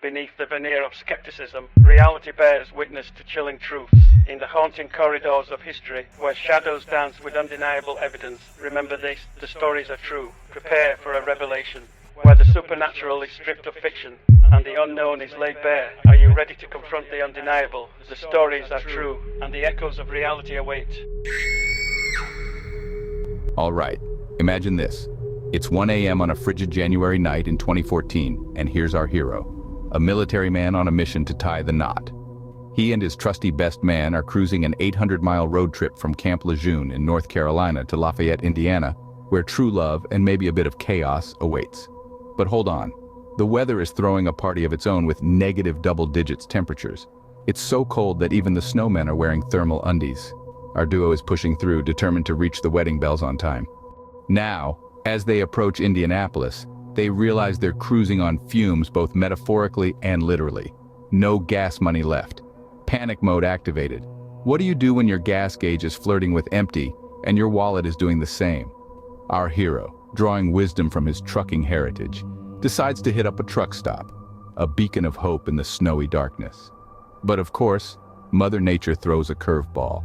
Beneath the veneer of skepticism, reality bears witness to chilling truths. In the haunting corridors of history, where shadows dance with undeniable evidence, remember this, the stories are true. Prepare for a revelation. Where the supernatural is stripped of fiction, and the unknown is laid bare. Are you ready to confront the undeniable? The stories are true, and the echoes of reality await. All right, imagine this. It's 1 a.m. on a frigid January night in 2014, and here's our hero, a military man on a mission to tie the knot. He and his trusty best man are cruising an 800-mile road trip from Camp Lejeune in North Carolina to Lafayette, Indiana, where true love and maybe a bit of chaos awaits. But hold on, the weather is throwing a party of its own with negative double digits temperatures. It's so cold that even the snowmen are wearing thermal undies. Our duo is pushing through, determined to reach the wedding bells on time. Now, as they approach Indianapolis, they realize they're cruising on fumes both metaphorically and literally. No gas money left. Panic mode activated. What do you do when your gas gauge is flirting with empty and your wallet is doing the same? Our hero, drawing wisdom from his trucking heritage, decides to hit up a truck stop, a beacon of hope in the snowy darkness. But of course, Mother Nature throws a curveball,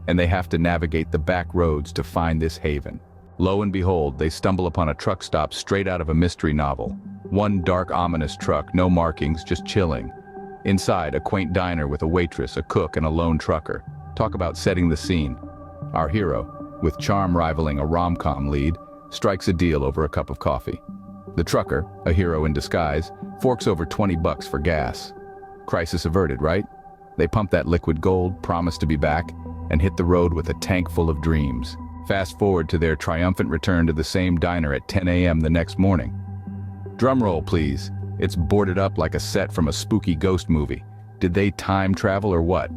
and they have to navigate the back roads to find this haven. Lo and behold, they stumble upon a truck stop straight out of a mystery novel. One dark, ominous truck, no markings, just chilling. Inside, a quaint diner with a waitress, a cook, and a lone trucker. Talk about setting the scene. Our hero, with charm rivaling a rom-com lead, strikes a deal over a cup of coffee. The trucker, a hero in disguise, forks over $20 for gas. Crisis averted, right? They pump that liquid gold, promise to be back, and hit the road with a tank full of dreams. Fast forward to their triumphant return to the same diner at 10 a.m. the next morning. Drum roll, please. It's boarded up like a set from a spooky ghost movie. Did they time travel or what?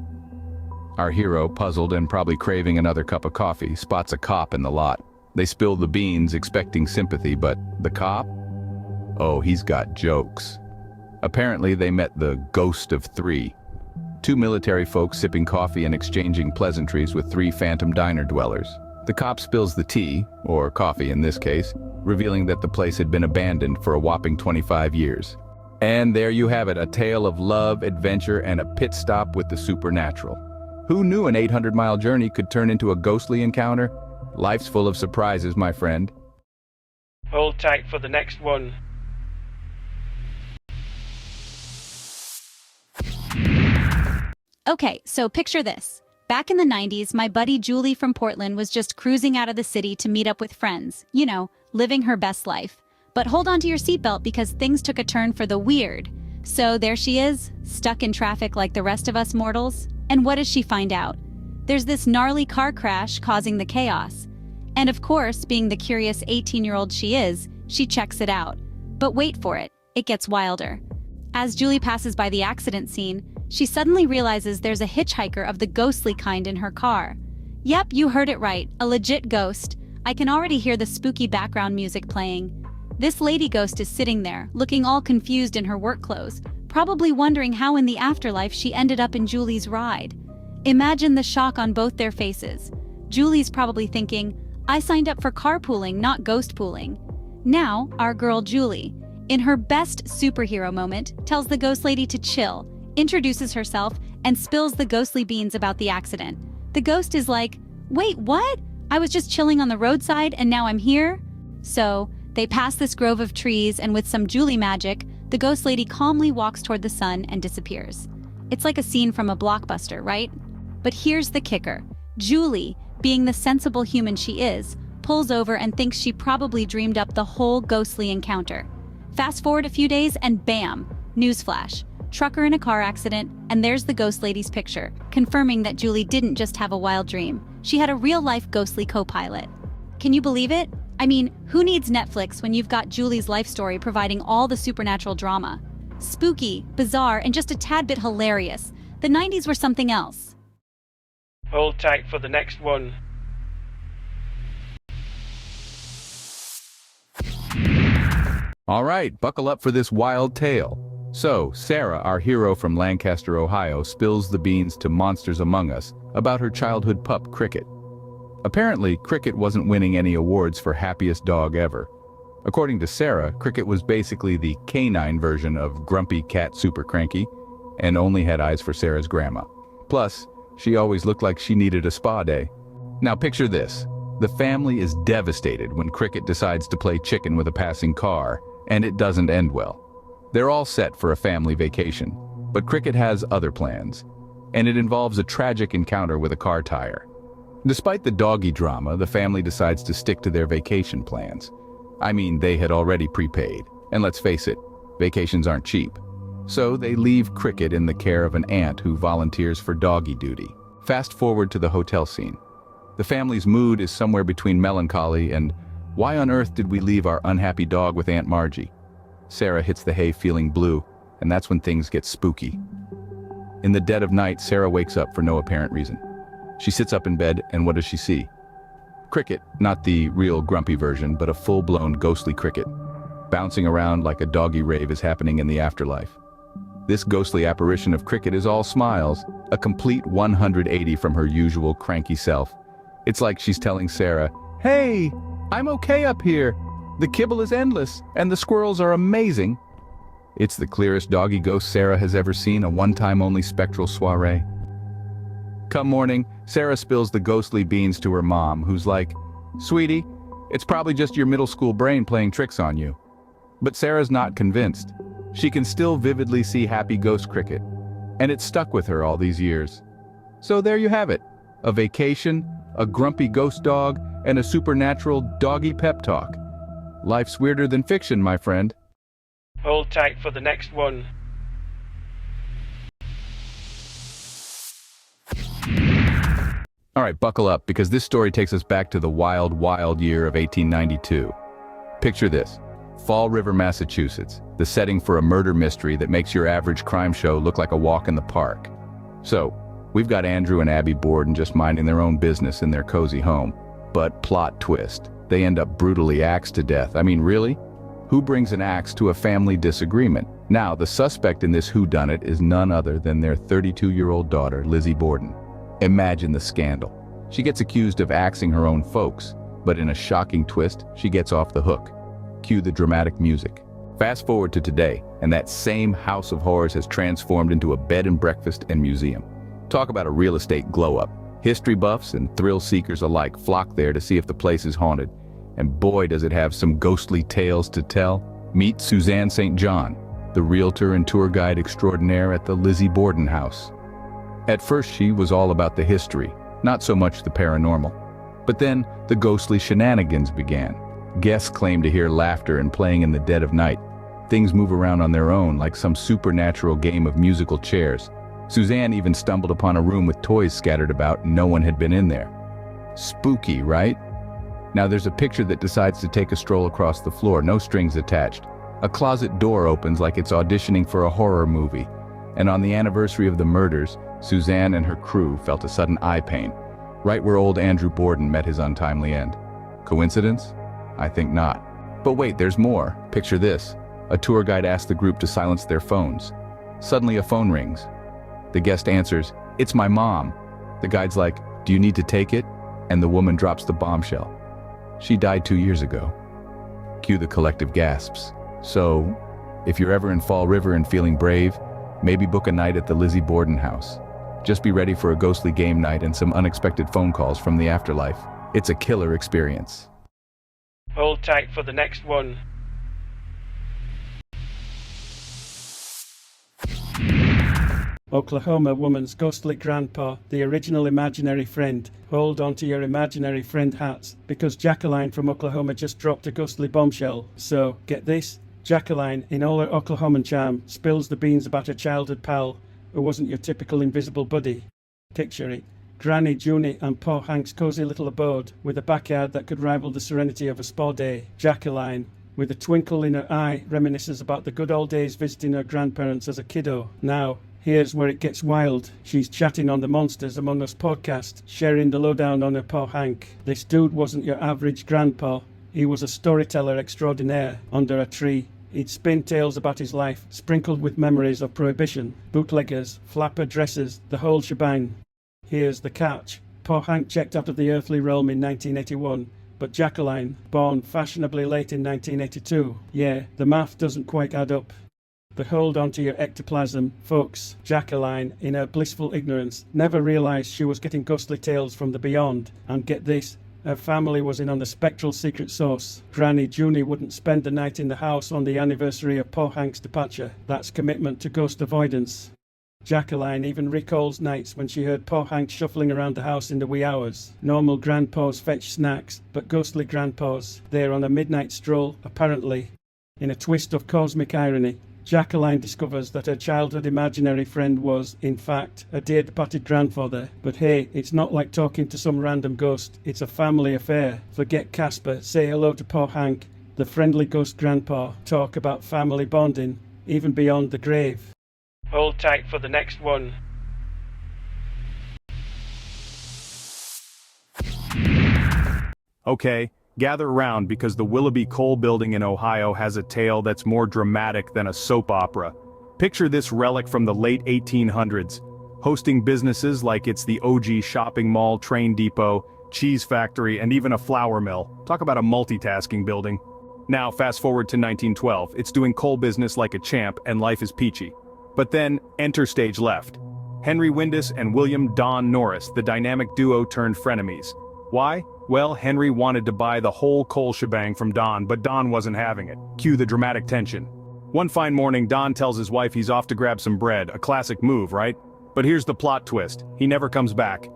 Our hero, puzzled and probably craving another cup of coffee, spots a cop in the lot. They spill the beans, expecting sympathy, but the cop? Oh, he's got jokes. Apparently, they met the ghost of three. Two military folks sipping coffee and exchanging pleasantries with three phantom diner dwellers. The cop spills the tea, or coffee in this case, revealing that the place had been abandoned for a whopping 25 years. And there you have it, a tale of love, adventure, and a pit stop with the supernatural. Who knew an 800-mile journey could turn into a ghostly encounter? Life's full of surprises, my friend. Hold tight for the next one. Okay, so picture this. Back in the 90s, my buddy Julie from Portland was just cruising out of the city to meet up with friends. You know, living her best life. But hold on to your seatbelt because things took a turn for the weird. So there she is, stuck in traffic like the rest of us mortals. And what does she find out? There's this gnarly car crash causing the chaos. And of course, being the curious 18-year-old she is, she checks it out. But wait for it, it gets wilder. As Julie passes by the accident scene, she suddenly realizes there's a hitchhiker of the ghostly kind in her car. Yep, you heard it right, a legit ghost. I can already hear the spooky background music playing. This lady ghost is sitting there, looking all confused in her work clothes, probably wondering how in the afterlife she ended up in Julie's ride. Imagine the shock on both their faces. Julie's probably thinking, I signed up for carpooling, not ghost pooling. Now, our girl Julie, in her best superhero moment, tells the ghost lady to chill, introduces herself, and spills the ghostly beans about the accident. The ghost is like, wait, what? I was just chilling on the roadside and now I'm here? So, they pass this grove of trees and with some Julie magic, the ghost lady calmly walks toward the sun and disappears. It's like a scene from a blockbuster, right? But here's the kicker. Julie, being the sensible human she is, pulls over and thinks she probably dreamed up the whole ghostly encounter. Fast forward a few days and bam, newsflash. Trucker in a car accident, and there's the ghost lady's picture, confirming that Julie didn't just have a wild dream. She had a real-life ghostly co-pilot. Can you believe it? I mean, who needs Netflix when you've got Julie's life story providing all the supernatural drama? Spooky, bizarre, and just a tad bit hilarious. The 90s were something else. Hold tight for the next one. All right, buckle up for this wild tale. So, Sarah, our hero from Lancaster, Ohio, spills the beans to Monsters Among Us about her childhood pup, Cricket. Apparently, Cricket wasn't winning any awards for happiest dog ever. According to Sarah, Cricket was basically the canine version of Grumpy Cat Super Cranky, and only had eyes for Sarah's grandma. Plus, she always looked like she needed a spa day. Now picture this. The family is devastated when Cricket decides to play chicken with a passing car, and it doesn't end well. They're all set for a family vacation, but Cricket has other plans, and it involves a tragic encounter with a car tire. Despite the doggy drama, the family decides to stick to their vacation plans. I mean, they had already prepaid, and let's face it, vacations aren't cheap. So they leave Cricket in the care of an aunt who volunteers for doggy duty. Fast forward to the hotel scene. The family's mood is somewhere between melancholy and, why on earth did we leave our unhappy dog with Aunt Margie? Sarah hits the hay feeling blue, and that's when things get spooky. In the dead of night, Sarah wakes up for no apparent reason. She sits up in bed, and what does she see? Cricket, not the real grumpy version, but a full-blown ghostly Cricket, bouncing around like a doggy rave is happening in the afterlife. This ghostly apparition of Cricket is all smiles, a complete 180 from her usual cranky self. It's like she's telling Sarah, "Hey, I'm okay up here. The kibble is endless, and the squirrels are amazing." It's the clearest doggy ghost Sarah has ever seen, a one-time only spectral soiree. Come morning, Sarah spills the ghostly beans to her mom, who's like, "Sweetie, it's probably just your middle school brain playing tricks on you." But Sarah's not convinced. She can still vividly see happy ghost Cricket, and it's stuck with her all these years. So there you have it, a vacation, a grumpy ghost dog, and a supernatural doggy pep talk. Life's weirder than fiction, my friend. Hold tight for the next one. All right, buckle up, because this story takes us back to the wild, wild year of 1892. Picture this. Fall River, Massachusetts, the setting for a murder mystery that makes your average crime show look like a walk in the park. So, we've got Andrew and Abby bored and just minding their own business in their cozy home. But plot twist, they end up brutally axed to death. I mean, really? Who brings an axe to a family disagreement? Now, the suspect in this whodunit is none other than their 32-year-old daughter, Lizzie Borden. Imagine the scandal. She gets accused of axing her own folks, but in a shocking twist, she gets off the hook. Cue the dramatic music. Fast forward to today, and that same house of horrors has transformed into a bed and breakfast and museum. Talk about a real estate glow-up. History buffs and thrill seekers alike flock there to see if the place is haunted. And boy, does it have some ghostly tales to tell. Meet Suzanne St. John, the realtor and tour guide extraordinaire at the Lizzie Borden house. At first, she was all about the history, not so much the paranormal. But then, the ghostly shenanigans began. Guests claim to hear laughter and playing in the dead of night. Things move around on their own like some supernatural game of musical chairs. Suzanne even stumbled upon a room with toys scattered about and no one had been in there. Spooky, right? Now there's a picture that decides to take a stroll across the floor, no strings attached. A closet door opens like it's auditioning for a horror movie. And on the anniversary of the murders, Suzanne and her crew felt a sudden eye pain, right where old Andrew Borden met his untimely end. Coincidence? I think not. But wait, there's more. Picture this. A tour guide asks the group to silence their phones. Suddenly a phone rings. The guest answers, "It's my mom." The guide's like, "Do you need to take it?" And the woman drops the bombshell. She died 2 years ago. Cue the collective gasps. So, if you're ever in Fall River and feeling brave, maybe book a night at the Lizzie Borden house. Just be ready for a ghostly game night and some unexpected phone calls from the afterlife. It's a killer experience. Hold tight for the next one. Oklahoma woman's ghostly grandpa, the original imaginary friend. Hold on to your imaginary friend hats, because Jacqueline from Oklahoma just dropped a ghostly bombshell. So, get this, Jacqueline, in all her Oklahoman charm, spills the beans about her childhood pal, who wasn't your typical invisible buddy. Picture it. Granny, Junie and Pa Hank's cozy little abode, with a backyard that could rival the serenity of a spa day. Jacqueline, with a twinkle in her eye, reminisces about the good old days visiting her grandparents as a kiddo. Now, here's where it gets wild. She's chatting on the Monsters Among Us podcast, sharing the lowdown on her Pa Hank. This dude wasn't your average grandpa. He was a storyteller extraordinaire under a tree. He'd spin tales about his life, sprinkled with memories of prohibition, bootleggers, flapper dresses, the whole shebang. Here's the catch. Pa Hank checked out of the earthly realm in 1981, But Jacqueline, born fashionably late in 1982, yeah, the math doesn't quite add up. The hold on to your ectoplasm, folks. Jacqueline, in her blissful ignorance, never realised she was getting ghostly tales from the beyond. And get this, her family was in on the spectral secret source. Granny Junie wouldn't spend the night in the house on the anniversary of poor Hank's departure. That's commitment to ghost avoidance. Jacqueline even recalls nights when she heard poor Hank shuffling around the house in the wee hours. Normal grandpas fetch snacks, but ghostly grandpas, they're on a midnight stroll, apparently. In a twist of cosmic irony, Jacqueline discovers that her childhood imaginary friend was, in fact, a dear departed grandfather. But hey, it's not like talking to some random ghost, it's a family affair. Forget Casper, say hello to poor Hank, the friendly ghost grandpa. Talk about family bonding, even beyond the grave. Hold tight for the next one. Okay, gather around because the Willoughby Coal Building in Ohio has a tale that's more dramatic than a soap opera. Picture this relic from the late 1800s, hosting businesses like it's the OG shopping mall, train depot, cheese factory, and even a flour mill. Talk about a multitasking building. Now, fast forward to 1912, it's doing coal business like a champ and life is peachy. But then, enter stage left. Henry Windus and William Don Norris, the dynamic duo turned frenemies. Why? Well, Henry wanted to buy the whole coal shebang from Don, but Don wasn't having it. Cue the dramatic tension. One fine morning, Don tells his wife he's off to grab some bread, a classic move, right? But here's the plot twist. He never comes back.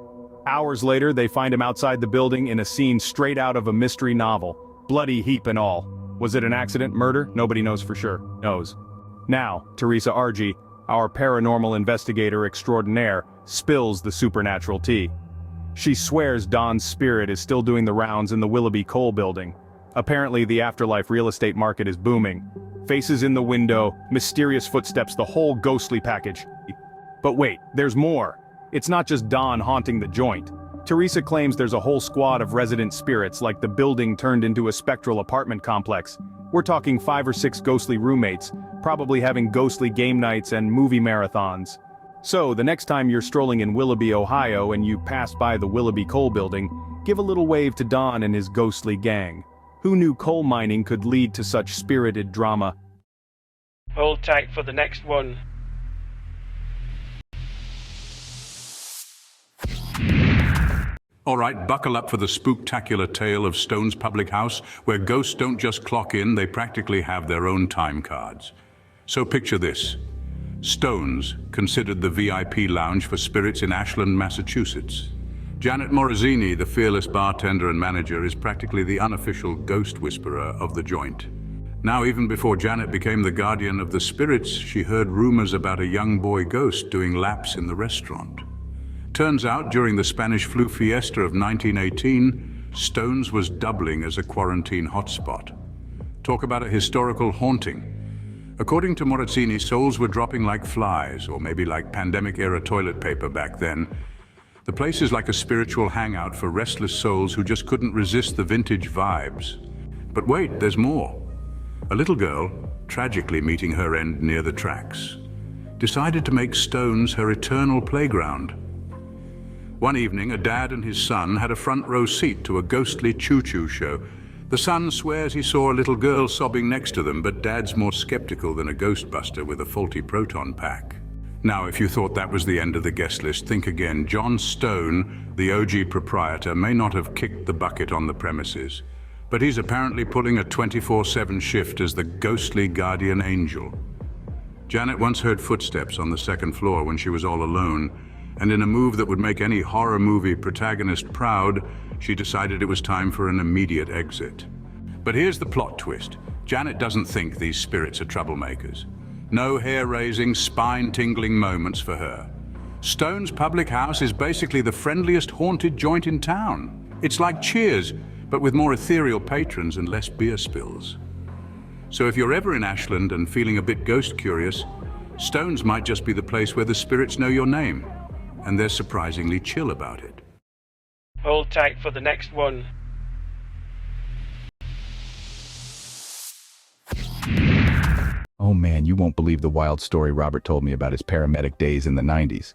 Hours later, they find him outside the building in a scene straight out of a mystery novel. Bloody heap and all. Was it an accident, murder? Nobody knows for sure. Knows. Now, Teresa Argy, our paranormal investigator extraordinaire, spills the supernatural tea. She swears Don's spirit is still doing the rounds in the Willoughby Coal Building. Apparently the afterlife real estate market is booming. Faces in the window, mysterious footsteps, the whole ghostly package. But wait, there's more. It's not just Don haunting the joint. Teresa claims there's a whole squad of resident spirits, like the building turned into a spectral apartment complex. We're talking 5 or 6 ghostly roommates, probably having ghostly game nights and movie marathons. So, the next time you're strolling in Willoughby, Ohio and you pass by the Willoughby Coal Building, give a little wave to Don and his ghostly gang. Who knew coal mining could lead to such spirited drama? Hold tight for the next one. All right, buckle up for the spooktacular tale of Stone's Public House, where ghosts don't just clock in, they practically have their own time cards. So picture this. Stone's, considered the VIP lounge for spirits in Ashland, Massachusetts. Janet Morosini, the fearless bartender and manager, is practically the unofficial ghost whisperer of the joint. Now, even before Janet became the guardian of the spirits, she heard rumors about a young boy ghost doing laps in the restaurant. Turns out, during the Spanish flu fiesta of 1918, Stone's was doubling as a quarantine hotspot. Talk about a historical haunting. According to Morosini, souls were dropping like flies, or maybe like pandemic-era toilet paper back then. The place is like a spiritual hangout for restless souls who just couldn't resist the vintage vibes. But wait, there's more. A little girl, tragically meeting her end near the tracks, decided to make Stone's her eternal playground. One evening, a dad and his son had a front row seat to a ghostly choo-choo show. The son swears he saw a little girl sobbing next to them, but Dad's more skeptical than a ghostbuster with a faulty proton pack. Now, if you thought that was the end of the guest list, think again. John Stone, the OG proprietor, may not have kicked the bucket on the premises, but he's apparently pulling a 24/7 shift as the ghostly guardian angel. Janet once heard footsteps on the second floor when she was all alone, and in a move that would make any horror movie protagonist proud, she decided it was time for an immediate exit. But here's the plot twist. Janet doesn't think these spirits are troublemakers. No hair-raising, spine-tingling moments for her. Stone's Public House is basically the friendliest haunted joint in town. It's like Cheers, but with more ethereal patrons and less beer spills. So if you're ever in Ashland and feeling a bit ghost-curious, Stone's might just be the place where the spirits know your name, and they're surprisingly chill about it. Hold tight for the next one. Oh man, you won't believe the wild story Robert told me about his paramedic days in the 90s.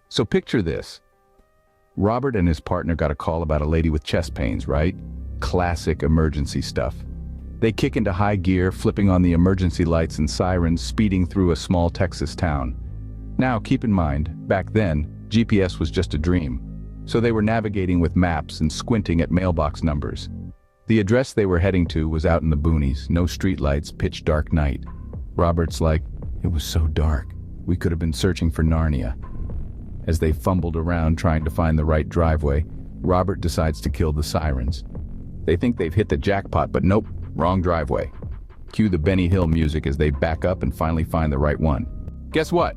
So picture this. Robert and his partner got a call about a lady with chest pains, right? Classic emergency stuff. They kick into high gear, flipping on the emergency lights and sirens, speeding through a small Texas town. Now, keep in mind, back then, GPS was just a dream. So they were navigating with maps and squinting at mailbox numbers. The address they were heading to was out in the boonies, no streetlights, pitch dark night. Robert's like, it was so dark, we could have been searching for Narnia. As they fumbled around trying to find the right driveway, Robert decides to kill the sirens. They think they've hit the jackpot, but nope, wrong driveway. Cue the Benny Hill music as they back up and finally find the right one. Guess what?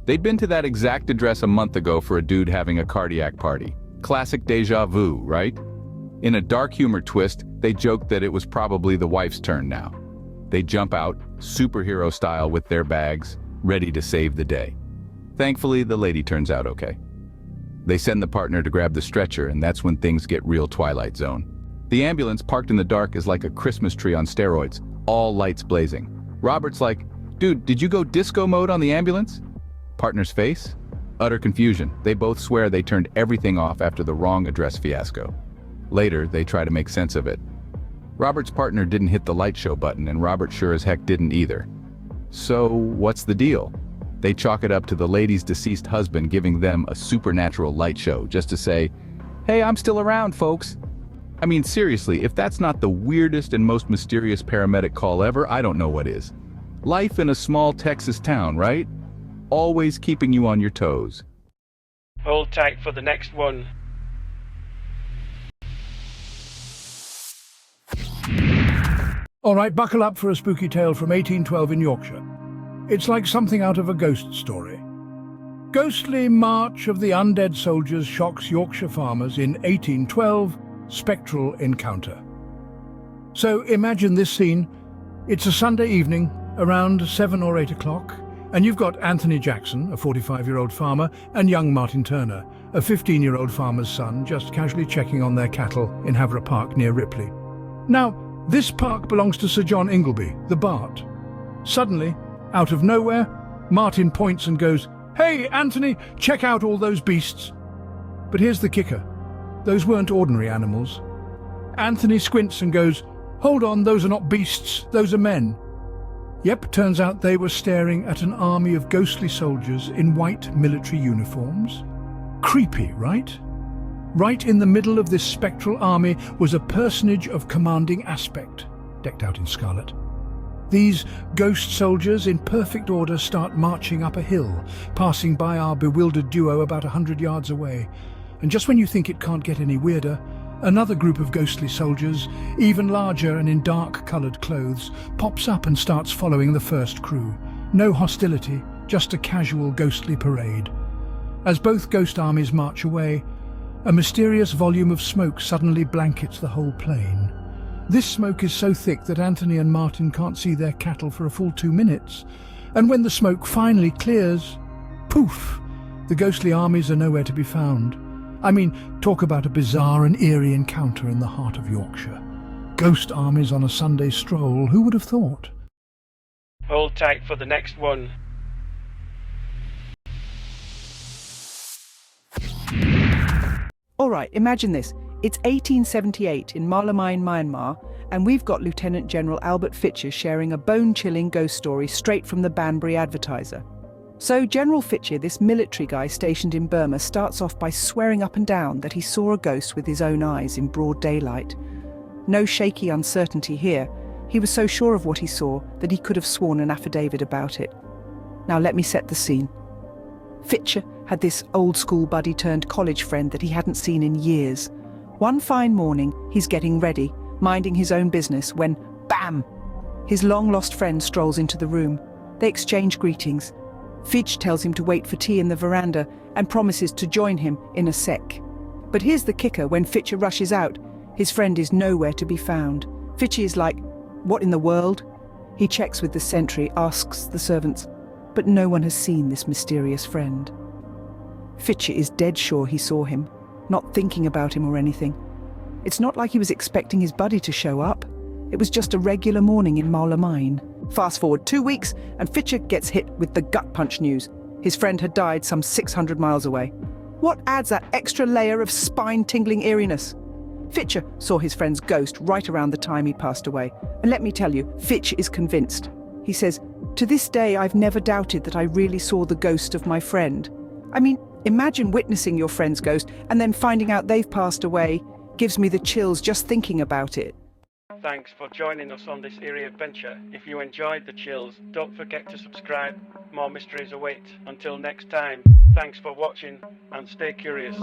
They'd been to that exact address a month ago for a dude having a cardiac party. Classic deja vu, right? In a dark humor twist, they joked that it was probably the wife's turn now. They jump out, superhero style with their bags, ready to save the day. Thankfully, the lady turns out okay. They send the partner to grab the stretcher, and that's when things get real Twilight Zone. The ambulance parked in the dark is like a Christmas tree on steroids, all lights blazing. Robert's like, dude, did you go disco mode on the ambulance? Partner's face? Utter confusion. They both swear they turned everything off after the wrong address fiasco. Later, they try to make sense of it. Robert's partner didn't hit the light show button, and Robert sure as heck didn't either. So, what's the deal? They chalk it up to the lady's deceased husband giving them a supernatural light show just to say, hey, I'm still around, folks. I mean, seriously, if that's not the weirdest and most mysterious paramedic call ever, I don't know what is. Life in a small Texas town, right? Always keeping you on your toes. Hold tight for the next one. All right, buckle up for a spooky tale from 1812 in Yorkshire. It's like something out of a ghost story. Ghostly march of the undead soldiers shocks Yorkshire farmers in 1812, spectral encounter. So imagine this scene. It's a Sunday evening, around 7 or 8 o'clock, and you've got Anthony Jackson, a 45-year-old farmer, and young Martin Turner, a 15-year-old farmer's son, just casually checking on their cattle in Havre Park near Ripley. Now, this park belongs to Sir John Ingleby, the Bart. Suddenly, out of nowhere, Martin points and goes, "Hey, Anthony, check out all those beasts." But here's the kicker. Those weren't ordinary animals. Anthony squints and goes, "Hold on, those are not beasts, those are men." Yep, turns out they were staring at an army of ghostly soldiers in white military uniforms. Creepy, right? Right in the middle of this spectral army was a personage of commanding aspect, decked out in scarlet. These ghost soldiers in perfect order start marching up a hill, passing by our bewildered duo about 100 yards away. And just when you think it can't get any weirder, another group of ghostly soldiers, even larger and in dark-coloured clothes, pops up and starts following the first crew. No hostility, just a casual ghostly parade. As both ghost armies march away, a mysterious volume of smoke suddenly blankets the whole plain. This smoke is so thick that Anthony and Martin can't see their cattle for a full 2 minutes. And when the smoke finally clears, poof, the ghostly armies are nowhere to be found. I mean, talk about a bizarre and eerie encounter in the heart of Yorkshire. Ghost armies on a Sunday stroll, who would have thought? Hold tight for the next one. All right, imagine this. It's 1878 in Malamine, Myanmar, and we've got Lieutenant General Albert Fitcher sharing a bone-chilling ghost story straight from the Banbury Advertiser. So General Fitcher, this military guy stationed in Burma, starts off by swearing up and down that he saw a ghost with his own eyes in broad daylight. No shaky uncertainty here. He was so sure of what he saw that he could have sworn an affidavit about it. Now let me set the scene. Fitcher had this old-school buddy-turned-college friend that he hadn't seen in years. One fine morning, he's getting ready, minding his own business, when, bam! His long-lost friend strolls into the room. They exchange greetings. Fitch tells him to wait for tea in the veranda and promises to join him in a sec. But here's the kicker: when Fitcher rushes out, his friend is nowhere to be found. Fitcher is like, what in the world? He checks with the sentry, asks the servants, but no one has seen this mysterious friend. Fitcher is dead sure he saw him, not thinking about him or anything. It's not like he was expecting his buddy to show up. It was just a regular morning in Malamine. Fast forward 2 weeks, and Fitcher gets hit with the gut punch news. His friend had died some 600 miles away. What adds that extra layer of spine-tingling eeriness? Fitcher saw his friend's ghost right around the time he passed away. And let me tell you, Fitch is convinced. He says, "To this day, I've never doubted that I really saw the ghost of my friend." I mean, imagine witnessing your friend's ghost and then finding out they've passed away. Gives me the chills just thinking about it. Thanks for joining us on this eerie adventure. If you enjoyed the chills, don't forget to subscribe. More mysteries await. Until next time, thanks for watching and stay curious.